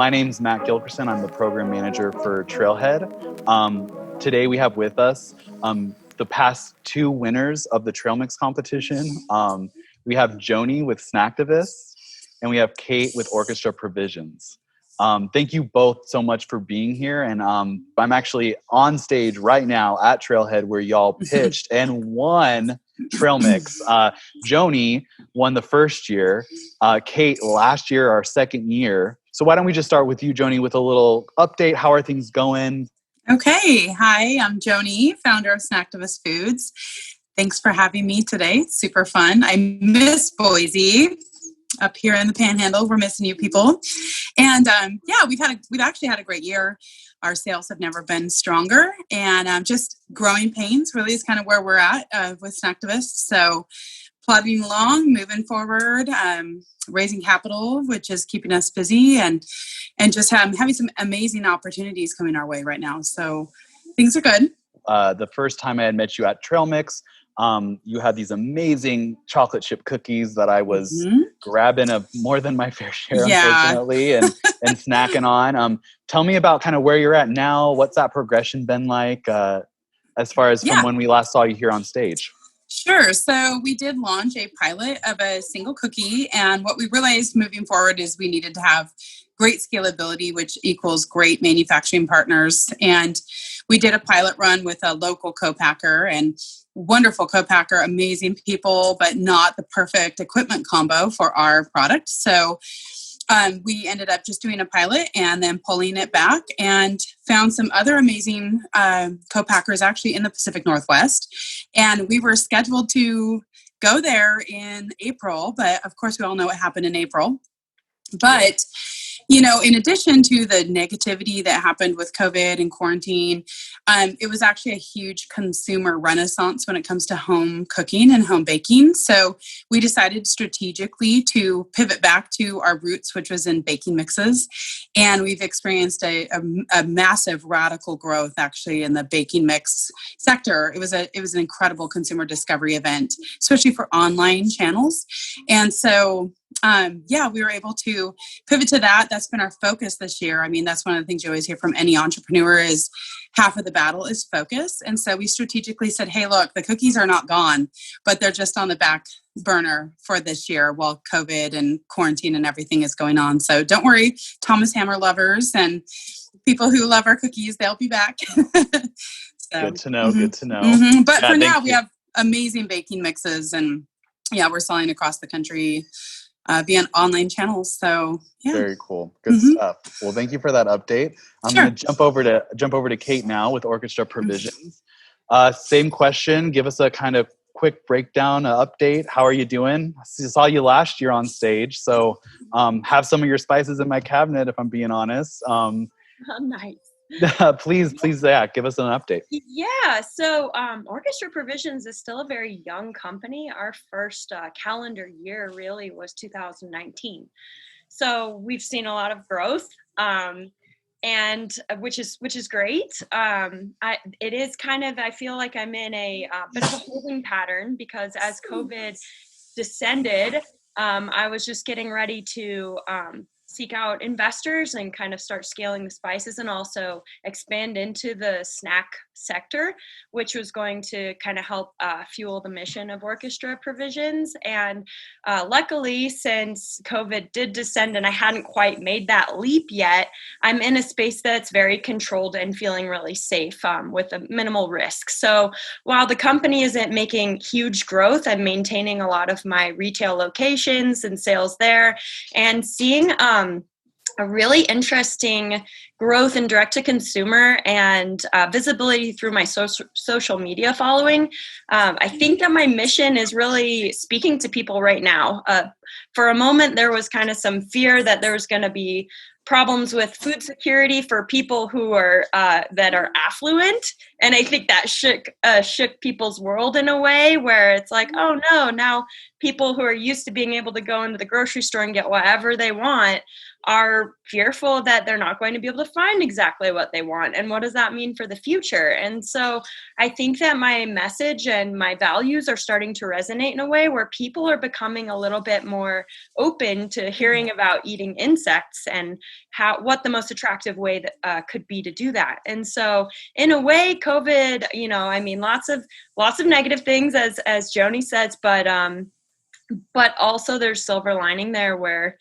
My name's Matt Gilkerson. I'm the program manager for Trailhead. Today we have with us the past two winners of the Trailmix competition. We have Joni with Snacktivists, and we have Kate with Orchestra Provisions. Thank you both so much for being here. And I'm actually on stage right now at Trailhead where y'all pitched and won Trailmix. Joni won the first year. Kate last year, our second year. So why don't we just start with you, Joni, with a little update. How are things going? Okay. Hi, I'm Joni, founder of Snacktivists Foods. Thanks for having me today. It's super fun. I miss Boise. Up here in the Panhandle, we're missing you people. And we've actually had a great year. Our sales have never been stronger, and just growing pains really is kind of where we're at with Snacktivists. So plodding along, moving forward, raising capital, which is keeping us busy, and just having some amazing opportunities coming our way right now. So things are good. The first time I had met you at Trailmix, you had these amazing chocolate chip cookies that I was grabbing more than my fair share, unfortunately, and snacking on. Tell me about kind of where you're at now. What's that progression been like as far as from when we last saw you here on stage? Sure. So we did launch a pilot of a single cookie. And what we realized moving forward is we needed to have great scalability, which equals great manufacturing partners. And we did a pilot run with a local co-packer, and wonderful co-packer, amazing people, but not the perfect equipment combo for our product. So we ended up just doing a pilot and then pulling it back, and found some other amazing co-packers actually in the Pacific Northwest. And we were scheduled to go there in April, but of course we all know what happened in April. But in addition to the negativity that happened with COVID and quarantine, it was actually a huge consumer renaissance when it comes to home cooking and home baking. So we decided strategically to pivot back to our roots, which was in baking mixes. And we've experienced a massive radical growth actually in the baking mix sector. It was an incredible consumer discovery event, especially for online channels. And so we were able to pivot to that. That's been our focus this year. I mean, that's one of the things you always hear from any entrepreneur is half of the battle is focus. And so we strategically said, hey, look, the cookies are not gone, but they're just on the back burner for this year while COVID and quarantine and everything is going on. So don't worry, Thomas Hammer lovers and people who love our cookies, they'll be back. So, good to know. Good to know. But for now, we have amazing baking mixes, and we're selling across the country via online channels. So very cool. Good stuff. Well, thank you for that update. I'm going to jump over to Kate now with Orchestra Provisions. Same question. Give us a kind of quick breakdown, update. How are you doing? I saw you last year on stage. So have some of your spices in my cabinet, if I'm being honest. Nice. Please, give us an update. Yeah, so Orchestra Provisions is still a very young company. Our first calendar year really was 2019. So we've seen a lot of growth, and which is great. It is kind of, I feel like I'm in a bit of a holding pattern, because as COVID descended, I was just getting ready to seek out investors and kind of start scaling the spices, and also expand into the snack sector, which was going to kind of help fuel the mission of Orchestra Provisions. And luckily, since COVID did descend and I hadn't quite made that leap yet, I'm in a space that's very controlled and feeling really safe with a minimal risk. So while the company isn't making huge growth, I'm maintaining a lot of my retail locations and sales there, and seeing a really interesting growth in direct-to-consumer and visibility through my social media following. I think that my mission is really speaking to people right now. For a moment, there was kind of some fear that there was going to be problems with food security for people who are that are affluent, and I think that shook people's world in a way where it's like, oh no, now people who are used to being able to go into the grocery store and get whatever they want are fearful that they're not going to be able to find exactly what they want. And what does that mean for the future? And so I think that my message and my values are starting to resonate in a way where people are becoming a little bit more open to hearing about eating insects and what the most attractive way that could be to do that. And so in a way, COVID, I mean, lots of negative things, as Joni says, but also there's silver lining there where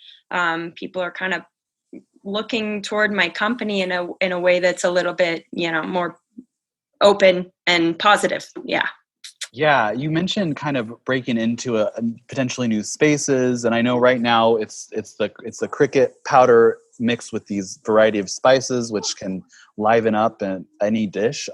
people are kind of looking toward my company in a way that's a little bit, more open and positive. Yeah. Yeah, you mentioned kind of breaking into a potentially new spaces, and I know right now it's the cricket powder mixed with these variety of spices, which can liven up any dish.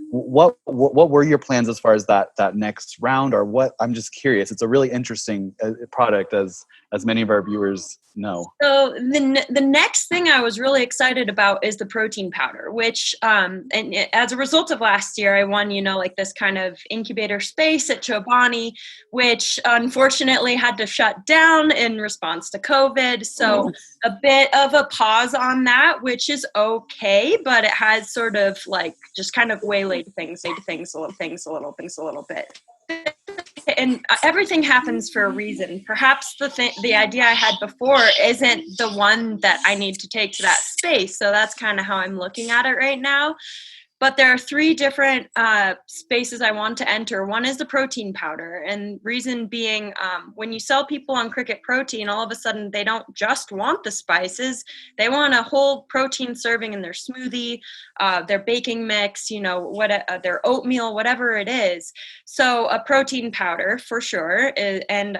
What were your plans as far as that next round, or what? I'm just curious. It's a really interesting product, as many of our viewers know. So the next thing I was really excited about is the protein powder, which as a result of last year, I won, like this kind of incubator space at Chobani, which unfortunately had to shut down in response to COVID. So a bit of a pause on that, which is okay, but it has sort of like just kind of waylaid things a little bit. And everything happens for a reason. Perhaps the idea I had before isn't the one that I need to take to that space. So that's kind of how I'm looking at it right now. But there are 3 different spaces I want to enter. One is the protein powder, and reason being, when you sell people on Cricket Protein, all of a sudden they don't just want the spices; they want a whole protein serving in their smoothie, their baking mix, their oatmeal, whatever it is. So a protein powder for sure, and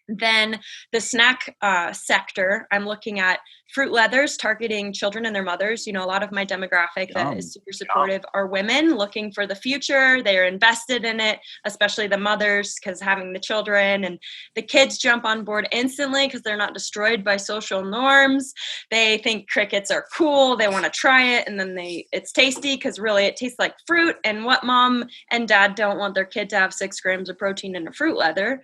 then the snack sector, I'm looking at fruit leathers targeting children and their mothers. A lot of my demographic that is super supportive are women looking for the future. They're invested in it, especially the mothers, because having the children, and the kids jump on board instantly because they're not destroyed by social norms. They think crickets are cool. They want to try it. And then it's tasty because really it tastes like fruit. And what mom and dad don't want their kid to have 6 grams of protein in a fruit leather.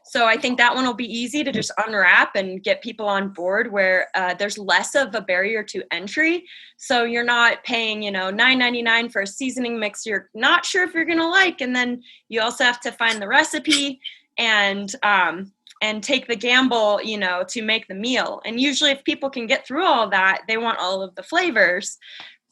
So I think that one will be easy to just unwrap and get people on board, where there's less of a barrier to entry. So you're not paying, $9.99 for a seasoning mix you're not sure if you're going to like. And then you also have to find the recipe and take the gamble, to make the meal. And usually if people can get through all that, they want all of the flavors.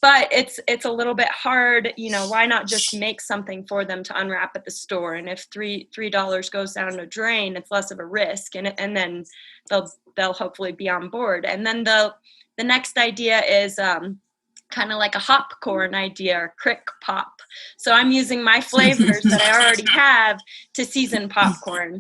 But it's a little bit hard, why not just make something for them to unwrap at the store? And if $3 goes down the drain, it's less of a risk, and then they'll hopefully be on board. And then the next idea is kind of like a hopcorn idea, or crick pop. So I'm using my flavors that I already have to season popcorn.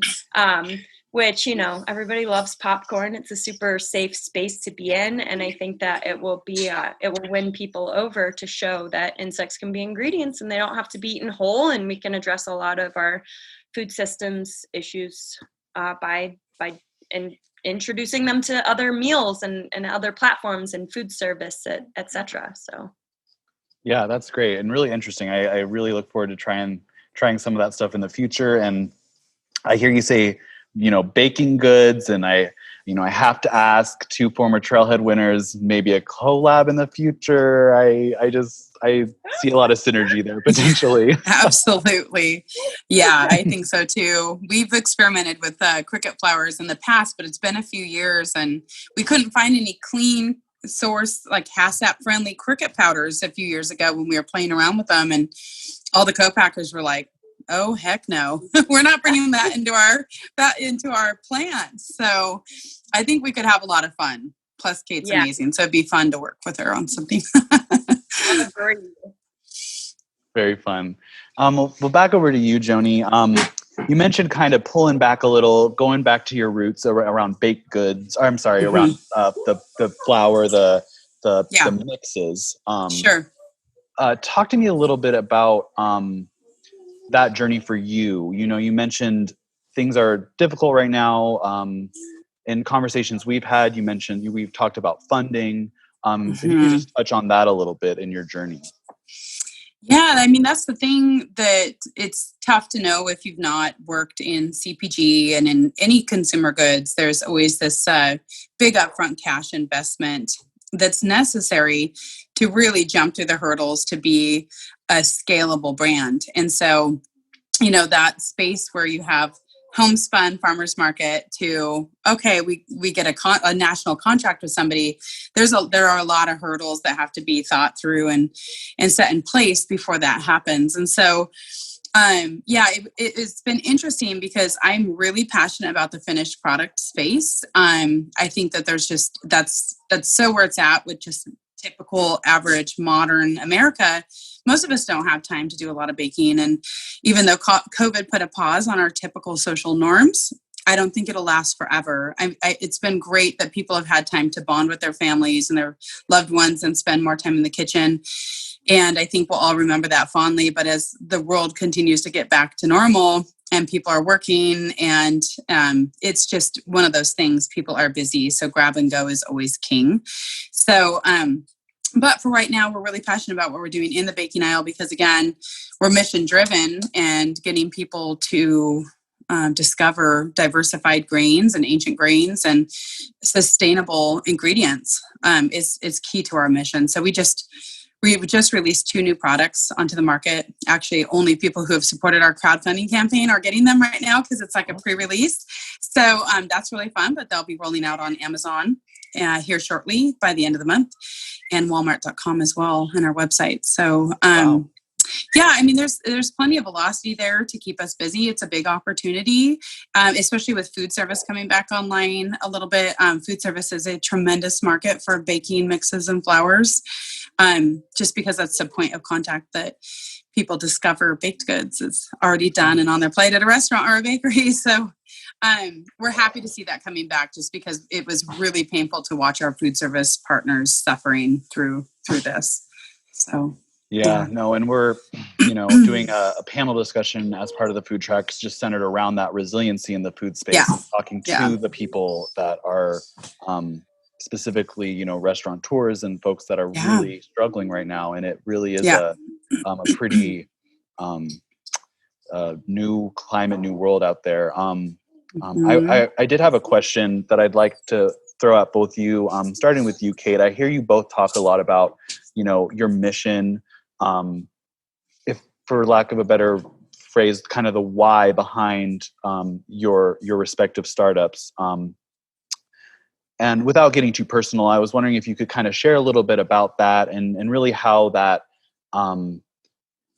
Which, everybody loves popcorn. It's a super safe space to be in. And I think that it will win people over to show that insects can be ingredients and they don't have to be eaten whole. And we can address a lot of our food systems issues by introducing them to other meals and other platforms and food service, et cetera. So. Yeah, that's great and really interesting. I really look forward to trying some of that stuff in the future. And I hear you say, baking goods, and I have to ask, 2 former Trailhead winners, maybe a collab in the future. I see a lot of synergy there potentially. Absolutely. Yeah, I think so too. We've experimented with cricket flowers in the past, but it's been a few years and we couldn't find any clean source, like HACCP friendly cricket powders a few years ago when we were playing around with them, and all the co-packers were like, oh heck no, we're not bringing that into our plants. So I think we could have a lot of fun. Plus Kate's amazing, so it'd be fun to work with her on something. Very fun. Well, back over to you, Joni. You mentioned kind of pulling back a little, going back to your roots around baked goods. I'm sorry, around the flour, the mixes. Sure. Talk to me a little bit about that journey for you. You mentioned things are difficult right now. In conversations we've had, we've talked about funding. If you could just touch on that a little bit in your journey. Yeah, I mean, that's the thing that it's tough to know if you've not worked in CPG and in any consumer goods. There's always this big upfront cash investment that's necessary to really jump through the hurdles to be a scalable brand. And so, that space where you have homespun farmers market to, okay, we get a national contract with somebody. There are a lot of hurdles that have to be thought through and set in place before that happens. And so it's been interesting because I'm really passionate about the finished product space. I think that that's so where it's at with just typical average modern America. Most of us don't have time to do a lot of baking. And even though COVID put a pause on our typical social norms, I don't think it'll last forever. It's been great that people have had time to bond with their families and their loved ones and spend more time in the kitchen. And I think we'll all remember that fondly. But as the world continues to get back to normal and people are working, and it's just one of those things, people are busy. So grab and go is always king. So, but for right now, we're really passionate about what we're doing in the baking aisle because, again, we're mission driven, and getting people to discover diversified grains and ancient grains and sustainable ingredients is key to our mission. So we've just released 2 new products onto the market. Actually, only people who have supported our crowdfunding campaign are getting them right now because it's like a pre-release. So that's really fun, but they'll be rolling out on Amazon here shortly by the end of the month, and Walmart.com as well, and our website. So Wow. yeah, I mean, there's plenty of velocity there to keep us busy. It's a big opportunity, especially with food service coming back online a little bit. Food service is a tremendous market for baking mixes and flours, just because that's the point of contact that people discover baked goods. It's already done and on their plate at a restaurant or a bakery. So we're happy to see that coming back, just because it was really painful to watch our food service partners suffering through this. So. Yeah, no, and we're, doing a panel discussion as part of the food trucks, just centered around that resiliency in the food space, Yeah. and talking to the people that are specifically, restaurateurs and folks that are really struggling right now. And it really is a pretty new climate, new world out there. I did have a question that I'd like to throw at both you, starting with you, Kate. I hear you both talk a lot about, your mission, if for lack of a better phrase, kind of the why behind your respective startups. And without getting too personal, I was wondering if you could kind of share a little bit about that and really how that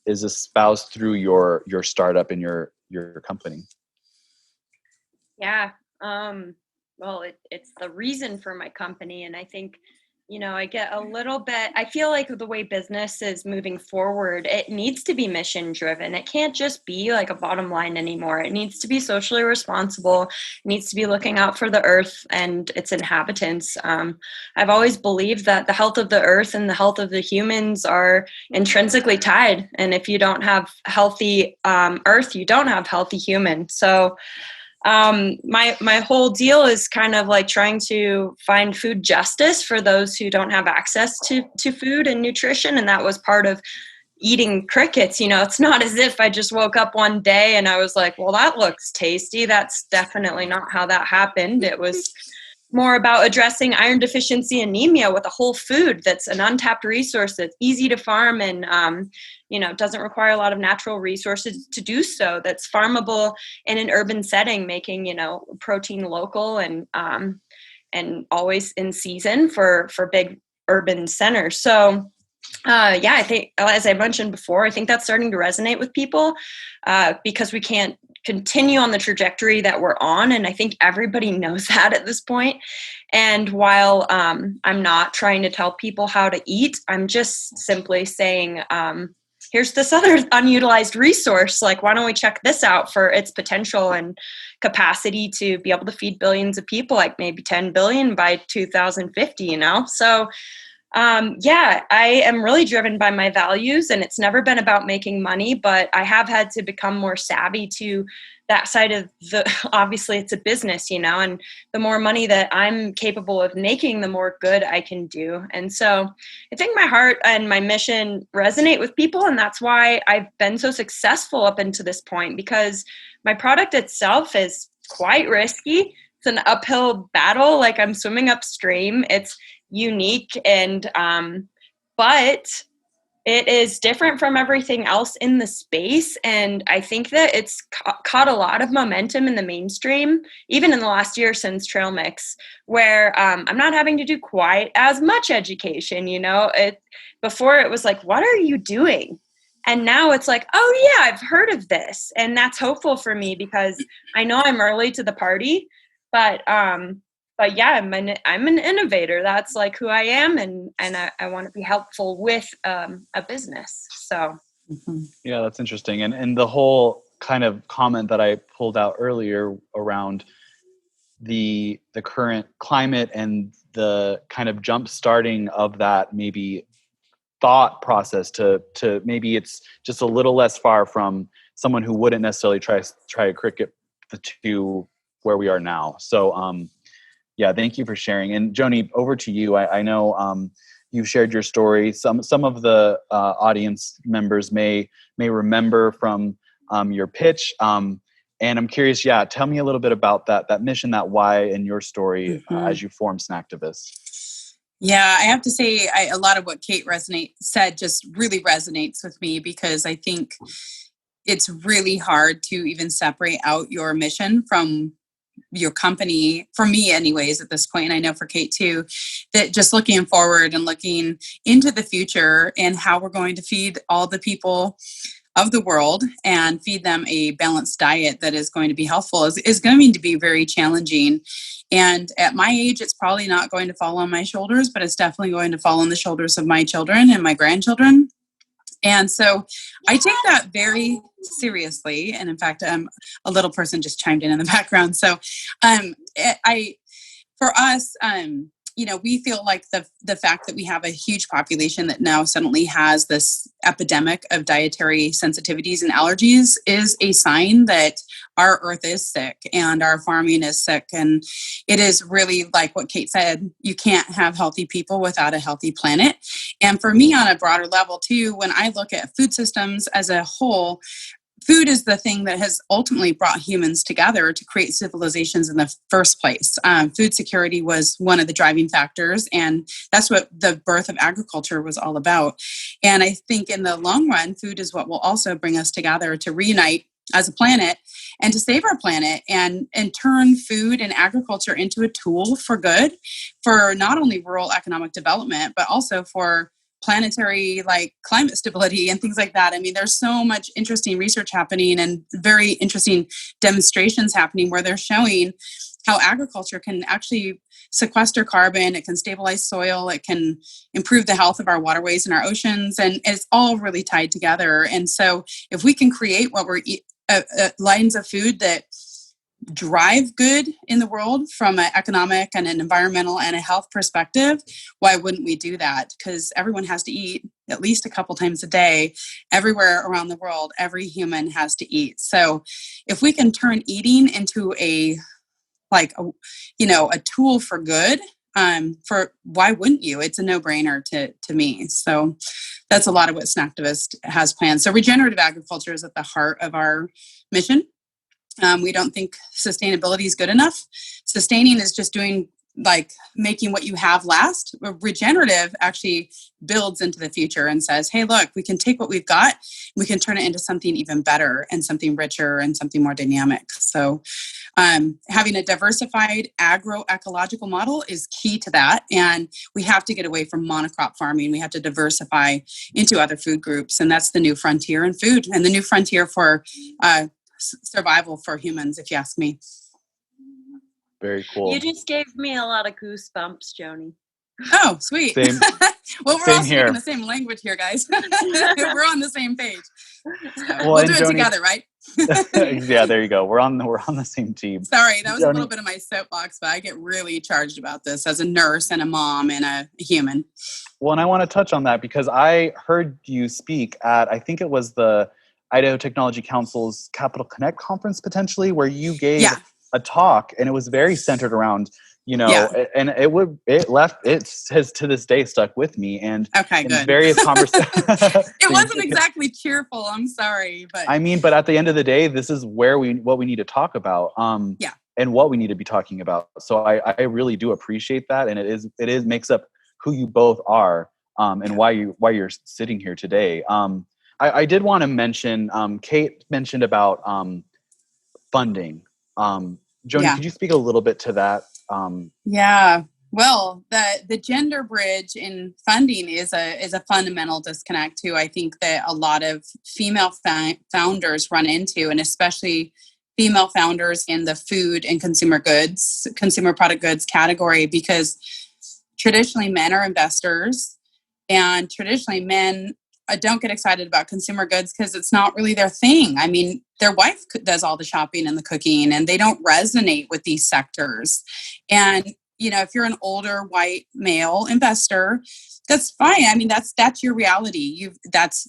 is espoused through your startup and your company. Yeah. Well, it's the reason for my company. And I think, I get a little bit, I feel like the way business is moving forward, it needs to be mission driven. It can't just be like a bottom line anymore. It needs to be socially responsible. It needs to be looking out for the earth and its inhabitants. I've always believed that the health of the earth and the health of the humans are intrinsically tied. And if you don't have healthy earth, you don't have healthy humans. So my whole deal is kind of like trying to find food justice for those who don't have access to food and nutrition. And that was part of eating crickets. It's not as if I just woke up one day and I was like, well, that looks tasty. That's definitely not how that happened. It was more about addressing iron deficiency anemia with a whole food that's an untapped resource that's easy to farm and doesn't require a lot of natural resources to do so, that's farmable in an urban setting, making protein local and always in season for big urban centers. So I think, as I mentioned before, I think that's starting to resonate with people because we can't continue on the trajectory that we're on. And I think everybody knows that at this point. And while I'm not trying to tell people how to eat, I'm just simply saying, here's this other unutilized resource. Like, why don't we check this out for its potential and capacity to be able to feed billions of people, like maybe 10 billion by 2050, So I am really driven by my values, and it's never been about making money, but I have had to become more savvy to that side of obviously it's a business, and the more money that I'm capable of making, the more good I can do. And so I think my heart and my mission resonate with people. And that's why I've been so successful up until this point, because my product itself is quite risky. It's an uphill battle. Like, I'm swimming upstream. It's unique. And, but it is different from everything else in the space. And I think that it's caught a lot of momentum in the mainstream, even in the last year since Trailmix, where I'm not having to do quite as much education. Before it was like, what are you doing? And now it's like, oh yeah, I've heard of this. And that's hopeful for me, because I know I'm early to the party, but yeah, I'm an innovator. That's like who I am, and I want to be helpful with a business. So yeah, that's interesting. And the whole kind of comment that I pulled out earlier around the current climate and the kind of jump starting of that maybe thought process to maybe it's just a little less far from someone who wouldn't necessarily try to cricket the two where we are now. So yeah, thank you for sharing. And Joni, over to you. I know you've shared your story. Some of the audience members may remember from your pitch. And I'm curious, tell me a little bit about that mission, that why, and your story as you form Snacktivists. Yeah, I have to say, a lot of what Kate said just really resonates with me, because I think it's really hard to even separate out your mission from your company, for me anyways, at this point, and I know for Kate too, that just looking forward and looking into the future and how we're going to feed all the people of the world and feed them a balanced diet that is going to be helpful is going to be very challenging. And at my age, it's probably not going to fall on my shoulders, but it's definitely going to fall on the shoulders of my children and my grandchildren. And so I take that very seriously. And in fact, a little person just chimed in the background. So for us, we feel like the fact that we have a huge population that now suddenly has this epidemic of dietary sensitivities and allergies is a sign that our earth is sick and our farming is sick. And it is really like what Kate said, you can't have healthy people without a healthy planet. And for me, on a broader level too, when I look at food systems as a whole, food is the thing that has ultimately brought humans together to create civilizations in the first place. Food security was one of the driving factors, and that's what the birth of agriculture was all about. And I think in the long run, food is what will also bring us together to reunite as a planet and to save our planet and turn food and agriculture into a tool for good, for not only rural economic development, but also for planetary climate stability and things like that. I mean, there's so much interesting research happening and very interesting demonstrations happening where they're showing how agriculture can actually sequester carbon, it can stabilize soil, it can improve the health of our waterways and our oceans, and it's all really tied together. And so if we can create what we're lines of food that drive good in the world from an economic and an environmental and a health perspective, why wouldn't we do that? Because everyone has to eat at least a couple times a day. Everywhere around the world, every human has to eat. So if we can turn eating into a tool for good, for why wouldn't you? It's a no-brainer to me. So that's a lot of what Snacktivist has planned. So regenerative agriculture is at the heart of our mission. We don't think sustainability is good enough. Sustaining is just doing making what you have last. Regenerative actually builds into the future and says, hey, look, we can take what we've got, we can turn it into something even better and something richer and something more dynamic. So having a diversified agroecological model is key to that. And we have to get away from monocrop farming. We have to diversify into other food groups. And that's the new frontier in food and the new frontier for survival for humans, if you ask me. Very cool. You just gave me a lot of goosebumps, Joni. Oh, sweet. Same. Well, we're Same all here. speaking the same language here, guys. We're on the same page. So Well, we'll do it Joni, together, right? Yeah, there you go. We're on the same team. Sorry, that was Joni, a little bit of my soapbox, but I get really charged about this as a nurse and a mom and a human. Well, and I want to touch on that because I heard you speak at, I think it was Idaho Technology Council's Capital Connect conference potentially, where you gave Yeah. a talk, and it was very centered around, Yeah. and it has to this day stuck with me. And Okay, in good. various conversations, It wasn't exactly cheerful. I'm sorry, but I mean, but at the end of the day, this is what we need to talk about. Yeah. And what we need to be talking about. So I really do appreciate that, and it is makes up who you both are, and why you're sitting here today. I did want to mention, Kate mentioned about funding. Joni, Yeah. could you speak a little bit to that? Yeah. Well, the gender bridge in funding is a fundamental disconnect too. I think that a lot of female founders run into, and especially female founders in the food and consumer product goods category, because traditionally men are investors, and traditionally men don't get excited about consumer goods because it's not really their thing. I mean, their wife does all the shopping and the cooking, and they don't resonate with these sectors. And if you're an older white male investor, that's fine. I mean, that's your reality.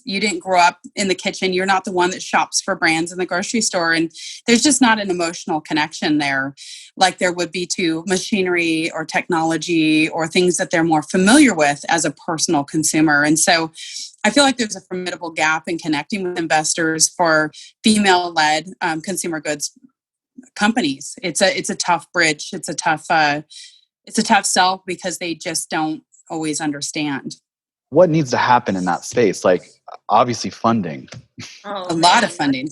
You didn't grow up in the kitchen. You're not the one that shops for brands in the grocery store. And there's just not an emotional connection there like there would be to machinery or technology or things that they're more familiar with as a personal consumer. And so I feel like there's a formidable gap in connecting with investors for female-led consumer goods companies. It's a tough bridge. It's a tough sell because they just don't always understand. What needs to happen in that space? Like, obviously funding. A lot of funding.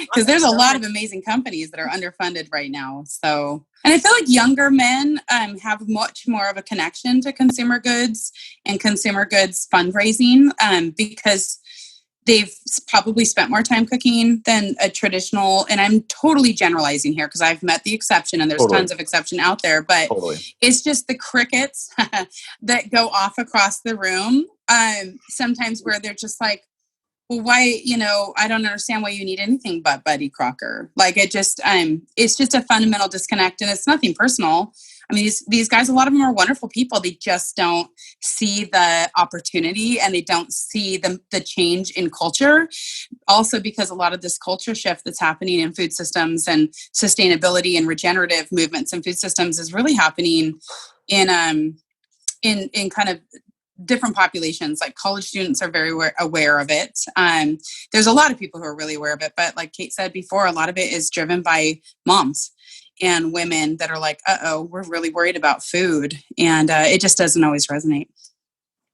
Because there's a lot of amazing companies that are underfunded right now. So, and I feel like younger men have much more of a connection to consumer goods and consumer goods fundraising because they've probably spent more time cooking than a traditional, and I'm totally generalizing here because I've met the exception and there's tons of exception out there, but it's just the crickets that go off across the room sometimes where they're just like, well, why, I don't understand why you need anything but Buddy Crocker. Like it's just a fundamental disconnect, and it's nothing personal. I mean, these guys, a lot of them are wonderful people. They just don't see the opportunity, and they don't see the change in culture. Also, because a lot of this culture shift that's happening in food systems and sustainability and regenerative movements in food systems is really happening in kind of different populations. Like college students are very aware of it. There's a lot of people who are really aware of it, but like Kate said before, a lot of it is driven by moms and women that are like, we're really worried about food. And it just doesn't always resonate.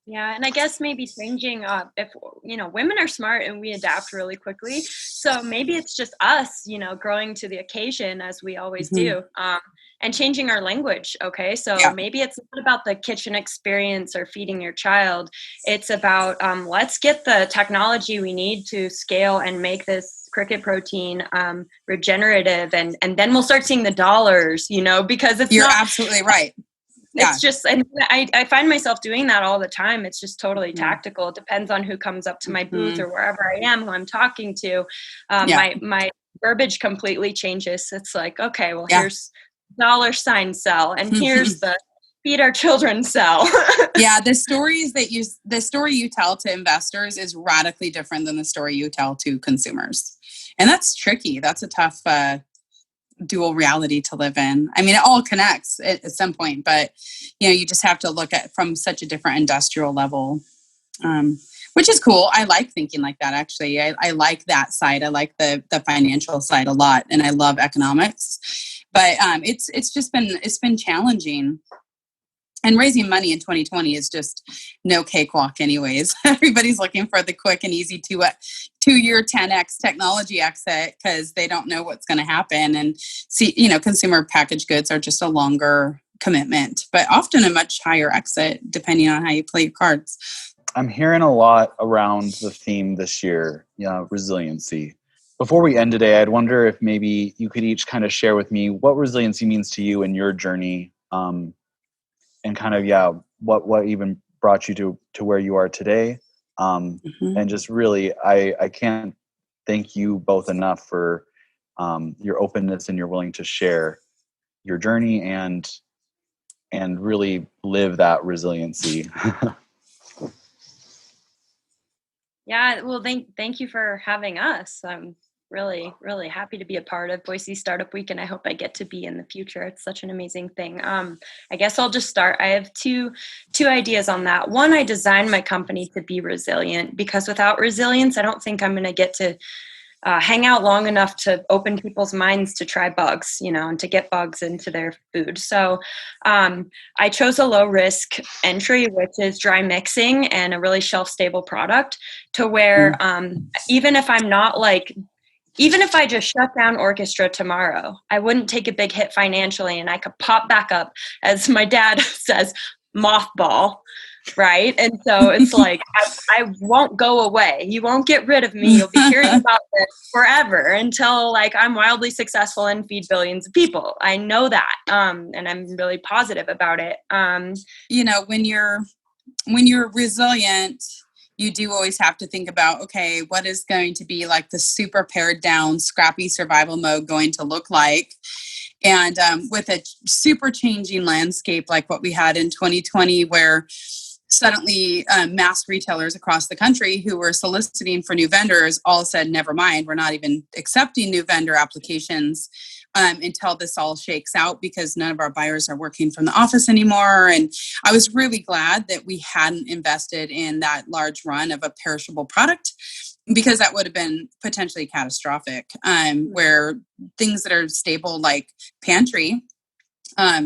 Yeah, and I guess maybe changing if women are smart and we adapt really quickly. So maybe it's just us, growing to the occasion as we always do, and changing our language. Okay, so maybe it's not about the kitchen experience or feeding your child. It's about let's get the technology we need to scale and make this cricket protein regenerative, and then we'll start seeing the dollars. Because you're absolutely right. It's just, and I find myself doing that all the time. It's just totally tactical. It depends on who comes up to my booth or wherever I am, who I'm talking to. My verbiage completely changes. It's like, okay, well, here's $ sell, and here's the feed our children sell. Yeah, the story you tell to investors is radically different than the story you tell to consumers, and that's tricky. That's a tough dual reality to live in. I mean, it all connects at some point, but you just have to look at from such a different industrial level, which is cool. I like thinking like that. Actually, I like that side. I like the financial side a lot, and I love economics. But it's been challenging. And raising money in 2020 is just no cakewalk anyways. Everybody's looking for the quick and easy 2-year 10x technology exit because they don't know what's going to happen. And consumer packaged goods are just a longer commitment, but often a much higher exit depending on how you play your cards. I'm hearing a lot around the theme this year, resiliency. Before we end today, I'd wonder if maybe you could each kind of share with me what resiliency means to you in your journey. And kind of, what even brought you to where you are today. And just really, I can't thank you both enough for your openness and your willing to share your journey and really live that resiliency. Yeah, well, thank you for having us. I'm really, really happy to be a part of Boise Startup Week, and I hope I get to be in the future. It's such an amazing thing. I guess I'll just start. I have two ideas on that. One, I designed my company to be resilient, because without resilience, I don't think I'm going to get to hang out long enough to open people's minds to try bugs, and to get bugs into their food. So I chose a low risk entry, which is dry mixing and a really shelf stable product, to where even if I just shut down Orchestra tomorrow, I wouldn't take a big hit financially, and I could pop back up, as my dad says, mothball. Right. And so it's like, I won't go away. You won't get rid of me. You'll be hearing about this forever until I'm wildly successful and feed billions of people. I know that. And I'm really positive about it. When you're resilient, you do always have to think about, okay, what is going to be the super pared down, scrappy survival mode going to look like? And with a super changing landscape like what we had in 2020, where suddenly mass retailers across the country who were soliciting for new vendors all said, never mind, we're not even accepting new vendor applications until this all shakes out, because none of our buyers are working from the office anymore. And I was really glad that we hadn't invested in that large run of a perishable product, because that would have been potentially catastrophic, where things that are stable like pantry,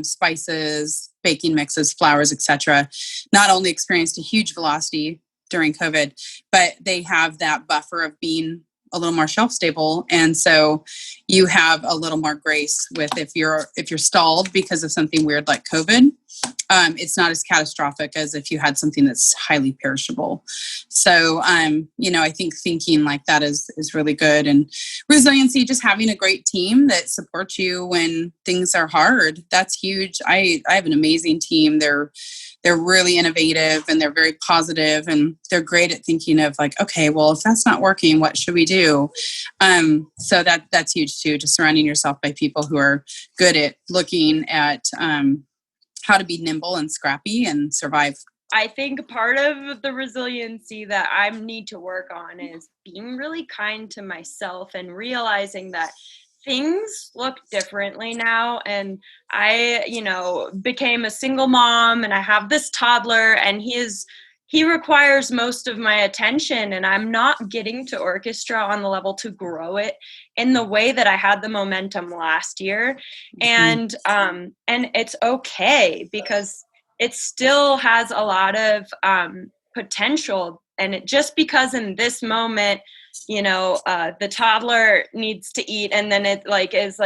spices, baking mixes, flours, etc., not only experienced a huge velocity during COVID, but they have that buffer of being a little more shelf stable, and so you have a little more grace with if you're stalled because of something weird like COVID. It's not as catastrophic as if you had something that's highly perishable. So, I think thinking like that is really good. And resiliency, just having a great team that supports you when things are hard, that's huge. I have an amazing team. They're really innovative, and they're very positive, and they're great at thinking of okay, well, if that's not working, what should we do? So that's huge too, just surrounding yourself by people who are good at looking at how to be nimble and scrappy and survive. I think part of the resiliency that I need to work on is being really kind to myself and realizing that things look differently now. And I, became a single mom, and I have this toddler, and he requires most of my attention, and I'm not getting to Orchestra on the level to grow it in the way that I had the momentum last year. And it's okay, because it still has a lot of potential. And just because in this moment, the toddler needs to eat, and then it is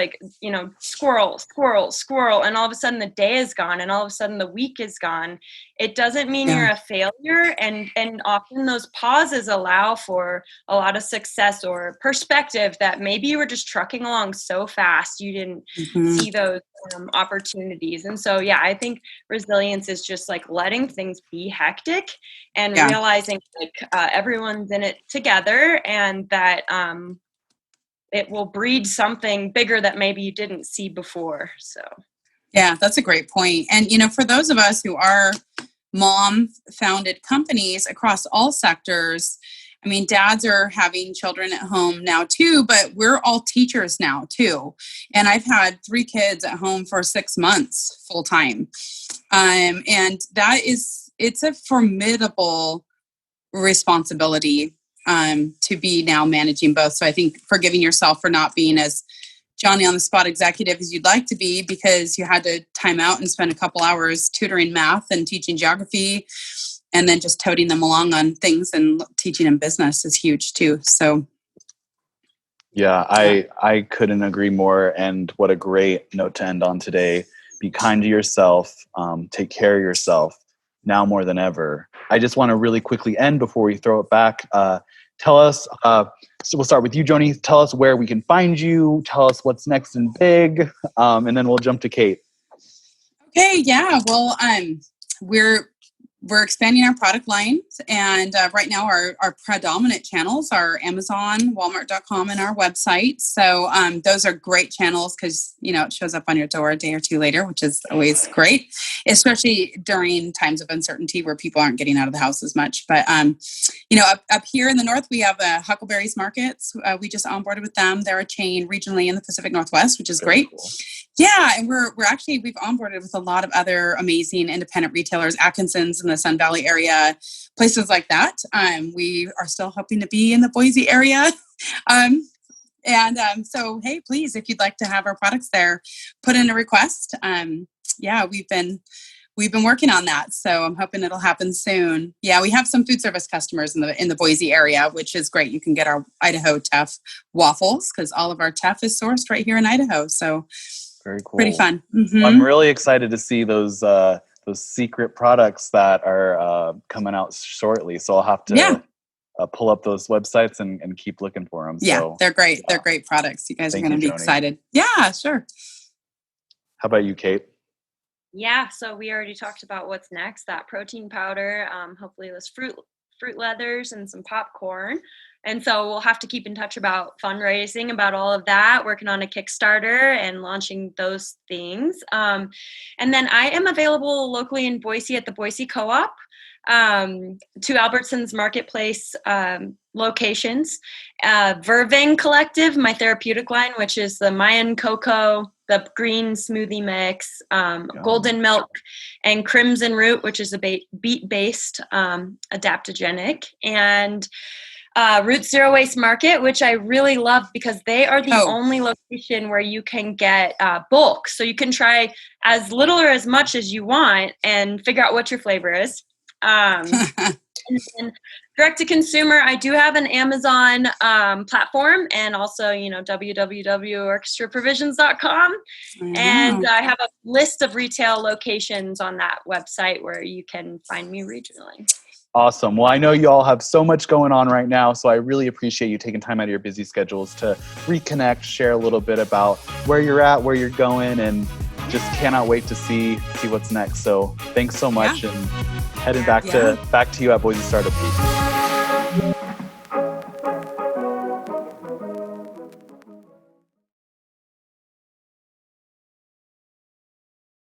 squirrel, squirrel, squirrel, and all of a sudden the day is gone, and all of a sudden the week is gone. It doesn't mean you're a failure, and often those pauses allow for a lot of success or perspective that maybe you were just trucking along so fast you didn't see those opportunities. And so, I think resilience is just letting things be hectic and realizing everyone's in it together, and that it will breed something bigger that maybe you didn't see before. So yeah, that's a great point. And for those of us who are mom founded companies across all sectors, I mean, dads are having children at home now too, but we're all teachers now too. And I've had 3 kids at home for 6 months full time. And it's a formidable responsibility to be now managing both. So I think forgiving yourself for not being as Johnny on the spot executive as you'd like to be, because you had to time out and spend a couple hours tutoring math and teaching geography, and then just toting them along on things and teaching them business is huge too. So yeah, I couldn't agree more. And what a great note to end on today. Be kind to yourself, take care of yourself now more than ever. I just want to really quickly end before we throw it back. Tell us, so we'll start with you, Joni. Tell us where we can find you. Tell us what's next and big. And then we'll jump to Kate. Okay, yeah. Well, we're expanding our product lines, and right now our predominant channels are Amazon, Walmart.com, and our website. So those are great channels because, it shows up on your door a day or two later, which is always great, especially during times of uncertainty where people aren't getting out of the house as much. But up here in the north, we have Huckleberry's Markets. We just onboarded with them. They're a chain regionally in the Pacific Northwest, which is great. Cool. Yeah, and we've onboarded with a lot of other amazing independent retailers, Atkinson's in the Sun Valley area, places like that. We are still hoping to be in the Boise area. So, hey, please, if you'd like to have our products there, put in a request. We've been working on that, so I'm hoping it'll happen soon. Yeah, we have some food service customers in the Boise area, which is great. You can get our Idaho Teff waffles because all of our Teff is sourced right here in Idaho. So very cool, pretty fun. Mm-hmm. I'm really excited to see those secret products that are coming out shortly. So I'll have to pull up those websites and keep looking for them. Yeah, so, they're great. They're great products. You guys are going to be Joni. excited. Yeah, sure. How about you, Kate? Yeah, so we already talked about what's next, that protein powder, hopefully those fruit leathers and some popcorn. And so we'll have to keep in touch about fundraising, about all of that, working on a Kickstarter and launching those things. And then I am available locally in Boise at the Boise Co-op, to Albertsons Marketplace locations. Verving Collective, my therapeutic line, which is the Mayan cocoa, the green smoothie mix, golden milk, and crimson root, which is a beet-based adaptogenic, and Root Zero Waste Market, which I really love because they are the only location where you can get bulk. So you can try as little or as much as you want and figure out what your flavor is. And direct to consumer, I do have an Amazon platform and also, www.orchestraprovisions.com. And I have a list of retail locations on that website where you can find me regionally. Awesome. Well, I know you all have so much going on right now, so I really appreciate you taking time out of your busy schedules to reconnect, share a little bit about where you're at, where you're going, and just cannot wait to see what's next. So thanks so much, and heading back to you at Boise Startup Week.